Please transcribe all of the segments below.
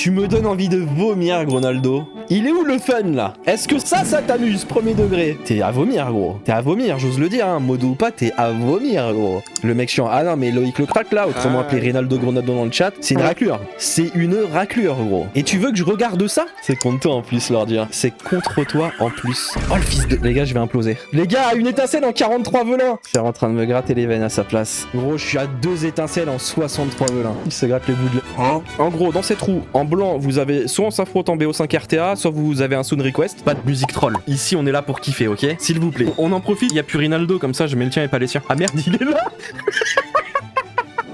Tu me donnes envie de vomir, Ronaldo. Il est où le fun, là? Est-ce que ça t'amuse, premier degré? T'es à vomir, gros. T'es à vomir, j'ose le dire, hein. Modo ou pas, t'es à vomir, gros. Le mec chiant. Ah non, mais Loïc le crack, là, autrement appelé Ronaldo Gronaldo dans le chat, c'est une raclure. C'est une raclure, gros. Et tu veux que je regarde ça? C'est contre toi, en plus, l'ordi. C'est contre toi, en plus. Oh, le fils de... Les gars, je vais imploser. Les gars, une étincelle en 43 velins. C'est en train de me gratter les veines à sa place. Gros, je suis à 2 étincelles en 63 velins. Il se gratte les bouts de... En gros, dans cette roue, en blanc, vous avez soit on s'affronte en BO5 RTA, soit vous avez un sound request. Pas de musique troll. Ici, on est là pour kiffer, ok? S'il vous plaît. On en profite, il y a plus Ronaldo, comme ça, je mets le tien et pas les siens. Ah merde, il est là.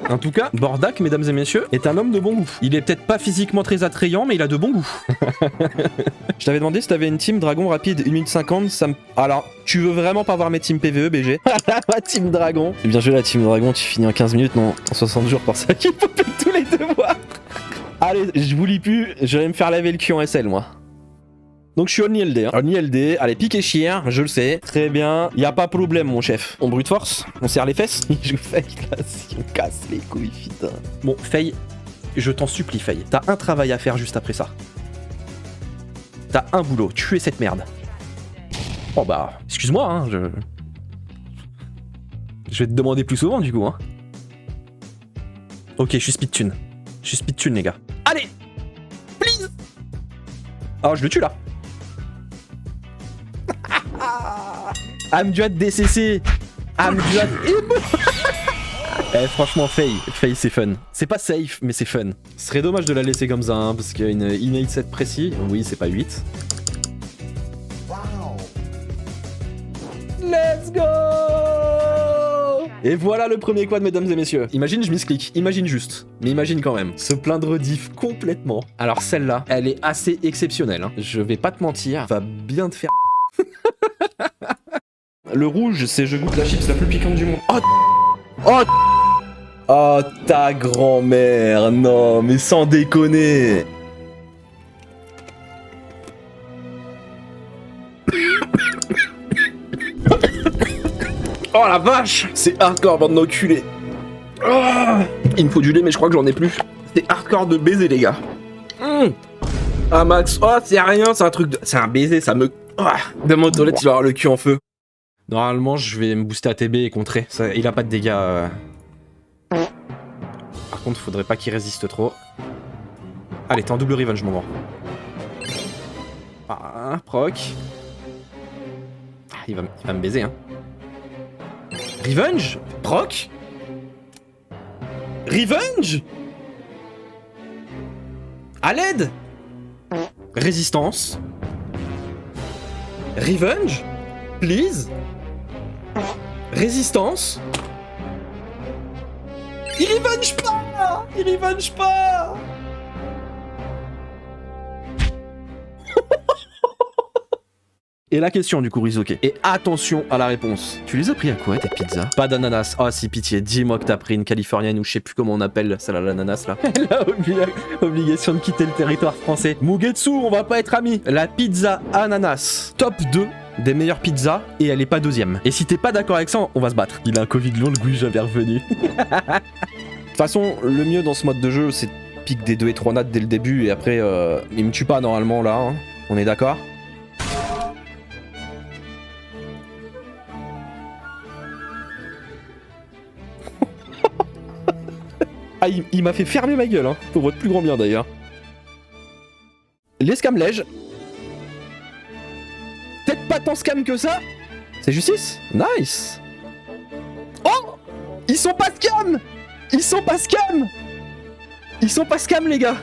En tout cas, Bordak, mesdames et messieurs, est un homme de bon goût. Il est peut-être pas physiquement très attrayant, mais il a de bon goût. Je t'avais demandé si t'avais une team Dragon rapide 1 minute 50, ça me... Alors, tu veux vraiment pas voir mes teams PVE, BG? Ma team Dragon. Bien joué la team Dragon, tu finis en 15 minutes, non, en 60 jours pour ça qu'il faut faire tous les devoirs. Allez, je vous lis plus, je vais me faire laver le cul en SL, moi. Donc je suis on ILD, hein. On ILD, allez, pique et chire, je le sais. Très bien, y a pas de problème, mon chef. On brute force, on serre les fesses. Je fais là, si on casse les couilles, putain. Bon, Faye, je t'en supplie, Faye. T'as un travail à faire juste après ça. T'as un boulot, tuer cette merde. Oh bah, excuse-moi, hein, je vais te demander plus souvent, du coup, hein. Ok, je suis speedtune. Je suis speedtune, les gars. Allez, please. Alors, je le tue, là. Amduat DCC. Amduat franchement, Faye c'est fun. C'est pas safe, mais c'est fun. Ce serait dommage de la laisser comme ça, hein, parce qu'il y a une innate set précis. Oui, c'est pas 8. Let's go! Et voilà le premier quad, mesdames et messieurs. Imagine, je misclick. Imagine juste. Mais imagine quand même. Se plaindre diff complètement. Alors celle-là, elle est assez exceptionnelle, hein. Je vais pas te mentir. Va bien te faire... Le rouge, c'est je goûte la chips la plus piquante du monde. Oh, oh, oh ta grand-mère. Non, mais sans déconner. Oh la vache. C'est hardcore, bande d'enculés. Oh, il me faut du lait, mais je crois que j'en ai plus. C'est hardcore de baiser, les gars. Ah Max, oh c'est rien, c'est un truc de... C'est un baiser, ça me... Oh, de mon toilette, il va avoir le cul en feu. Normalement, je vais me booster ATB et contrer. Ça, il a pas de dégâts. Par contre, faudrait pas qu'il résiste trop. Allez, t'es en double revenge, mon grand. Ah, proc. Ah, il va me baiser, hein. Revenge? Proc? Revenge? À l'aide? Résistance? Revenge? Please? Résistance? Il revenge pas! Il revenge pas! Et la question du coup, Rizoké. Et attention à la réponse. Tu les as pris à quoi tes pizzas? Pas d'ananas. Oh si pitié, dis-moi que t'as pris une californienne ou je sais plus comment on appelle celle à l'ananas là. La obligation de quitter le territoire français. Mugetsu, on va pas être amis. La pizza ananas. Top 2 des meilleures pizzas et elle est pas deuxième. Et si t'es pas d'accord avec ça, on va se battre. Il a un Covid long, le goût jamais revenu. De toute façon, le mieux dans ce mode de jeu, c'est pique des 2 et 3 nattes dès le début et après, il me tue pas normalement là. Hein. On est d'accord? Ah, il m'a fait fermer ma gueule, hein, pour votre plus grand bien d'ailleurs. Les scams lèges. Peut-être pas tant scam que ça. C'est justice. Nice. Oh, ils sont pas scam. Ils sont pas scam. Ils sont pas scam, les gars.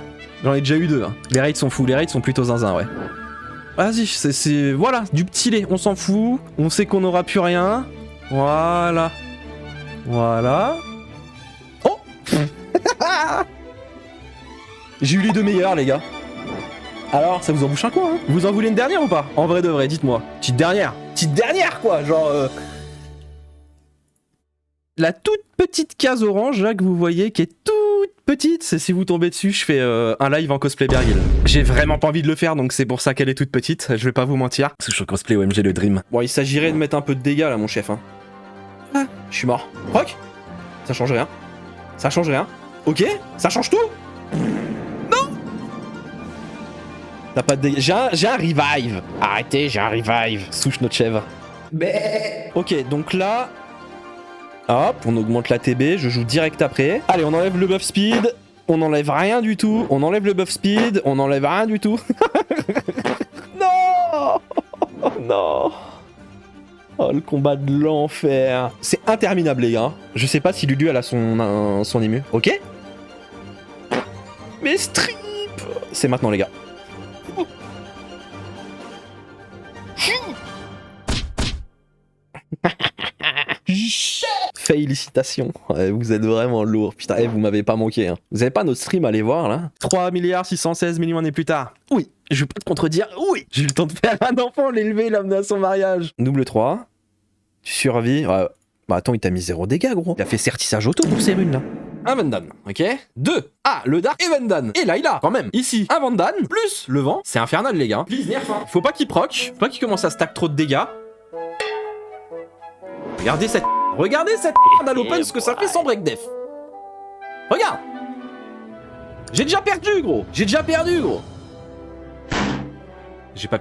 J'en ai déjà eu 2. Hein. Les raids sont fous. Les raids sont plutôt zinzin, ouais. Vas-y, c'est... Voilà, du petit lait. On s'en fout. On sait qu'on n'aura plus rien. Voilà. Voilà. Oh. J'ai eu les 2 meilleurs, les gars. Alors, ça vous en bouche un coin, hein? Vous en voulez une dernière ou pas? En vrai de vrai, dites-moi. Petite dernière, quoi, genre... La toute petite case orange, là, que vous voyez, qui est toute petite, c'est si vous tombez dessus, je fais un live en cosplay Bergil. J'ai vraiment pas envie de le faire, donc c'est pour ça qu'elle est toute petite, je vais pas vous mentir. Parce que je suis cosplay OMG le Dream. Bon, il s'agirait de mettre un peu de dégâts, là, mon chef, hein. Ah, je suis mort. Proc? Ça change rien. Ça change rien. Ok? Ça change tout? Non! T'as pas de dégâts. J'ai un revive. Arrêtez, j'ai un revive. Souche notre chèvre. Ok, donc là... Hop, on augmente la TB, je joue direct après. Allez, on enlève le buff speed. On enlève rien du tout. On enlève le buff speed. On enlève rien du tout. Non. Non. Oh, le combat de l'enfer. C'est interminable, les gars. Je sais pas si Lulu elle a son ému. Ok. Mais strip. C'est maintenant, les gars. Félicitations, ouais, vous êtes vraiment lourd. Putain, vous m'avez pas manqué. Hein. Vous avez pas notre stream à aller voir là? 3 milliards 616 millions d'années plus tard. Oui, je vais pas te contredire. Oui, j'ai eu le temps de faire un enfant, l'élever, l'amener à son mariage. Double 3. Tu survis. Ouais. Bah attends, il t'a mis 0 dégâts, gros. Il a fait sertissage auto pour ces runes là. Un Vandan, ok. 2. Ah, le Dark et Vandan. Et là, il a quand même ici un Vandan plus le vent. C'est infernal, les gars. Please, nerf. Faut pas qu'il proc. Faut pas qu'il commence à stack trop de dégâts. Regardez cette à l'open, ce que ça fait sans break def. Regarde. J'ai déjà perdu, gros. J'ai pas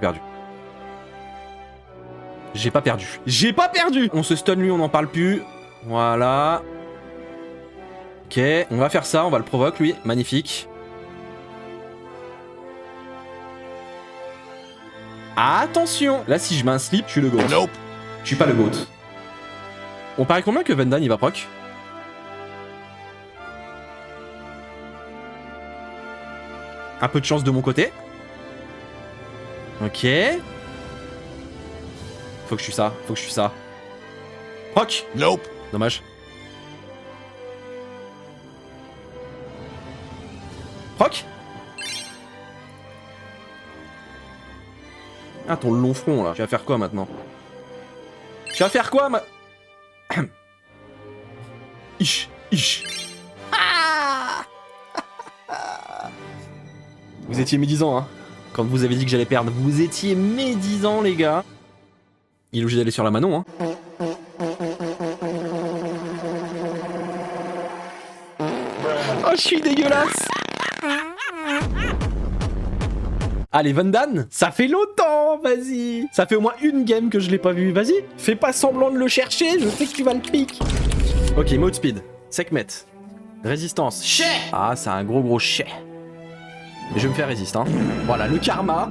perdu. On se stun lui, on n'en parle plus. Voilà. Ok, on va faire ça, on va le provoquer lui. Magnifique. Attention. Là, si je mets un slip, je suis le GOAT. Nope. Je suis pas le GOAT. On parie combien que Vandan il va proc? Un peu de chance de mon côté. Ok. Faut que je suis ça. Proc. Nope. Dommage. Proc. Ah, ton long front là. Tu vas faire quoi maintenant? Ish. Ah. Vous étiez médisant, hein. Quand vous avez dit que j'allais perdre, vous étiez médisant, les gars. Il est obligé d'aller sur la Manon, hein. Oh, je suis dégueulasse. Allez, Vandan, ça fait longtemps, vas-y. Ça fait au moins une game que je l'ai pas vu, vas-y. Fais pas semblant de le chercher, je sais que tu vas le pique. Ok, mode speed, Sekhmet, résistance, chais. Ah, c'est un gros chais. Mais je vais me faire résister, hein. Voilà, le karma.